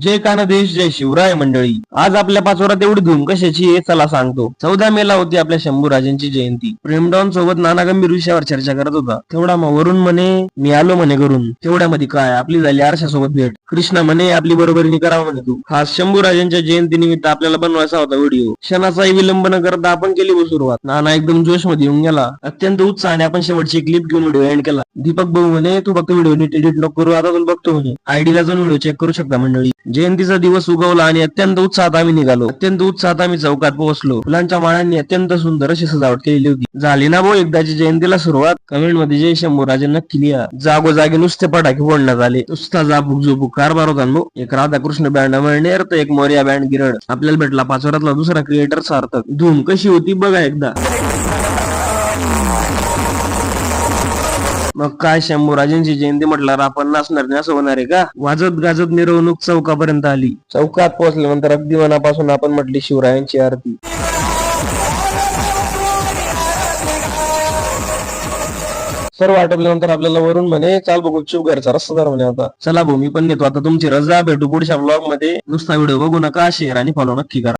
जय कानदेश जय शिवराय मंडळी. आज आपल्या पाचोरात एवढी धूम कशाची हे चला सांगतो. 14 मेला होती आपल्या शंभूराजांची जयंती. प्रेमडॉन सोबत नाना गंभीर विषयावर चर्चा करत होता. तेवढा मग वरून म्हणे मी आलो म्हणे करून. तेवढ्यामध्ये काय आपली झाली आरशासोबत भेट. कृष्णा म्हणे आपली बरोबरीने करावं म्हणे तू. खास शंभूराजांच्या जयंतीनिमित्त आपल्याला बनवायचा होता व्हिडिओ. क्षणाचाही विलंब न करता आपण केली व सुरुवात. नाना एकदम जोश मध्ये येऊन गेला. अत्यंत उत्साहाने आपण शेवटची क्लिप घेऊन व्हिडिओ एंड केला. दीपक भाऊ म्हणे तू फक्त व्हिडिओ नीट एडिट नको करू, आता तुला बघतो म्हणे. आयडीला जाऊन व्हिडिओ चेक करू शकता मंडळी. जयंतीचा दिवस उगवला आणि अत्यंत उत्साहात आम्ही निघालो. अत्यंत उत्साहात आम्ही चौकात पोहोचलो. फुलांच्या माळांनी अत्यंत सुंदर अशी सजावट केलेली होती. झाली ना भाऊ एकदाची जयंतीला सुरुवात. कमेंट मध्ये जय शंभूराजे नक्की लिहा. जागोजागी नुसते पटाके फोडण्यात आले. नुसता जाबूक झोपूक कारभार होता नो. एक राधाकृष्ण बँड अमळनेर तर एक मोर्या बँड गिरड. आपल्याला भेटला पाचोऱ्यातला दुसरा क्रिएटर सार्थक. धूम कशी होती बघा एकदा. मग काय शंभूराजांची जयंती म्हटल्यावर आपण नाचणार नाही असं होणार आहे का? वाजत गाजत मिरवणूक चौकापर्यंत आली. चौकात पोहोचल्यानंतर अगदी मनापासून आपण म्हटली शिवरायांची आरती. सर्व आटोपल्यानंतर आपल्याला वरून म्हणे चाल बघू चुप घरचा रस्ता धर म्हणे. आता चला भाऊ मी पण नेतो आता तुमची रजा. भेटू पुढच्या ब्लॉग मध्ये. नुसता व्हिडिओ बघू नका, शेअर आणि फॉलो नक्की करा.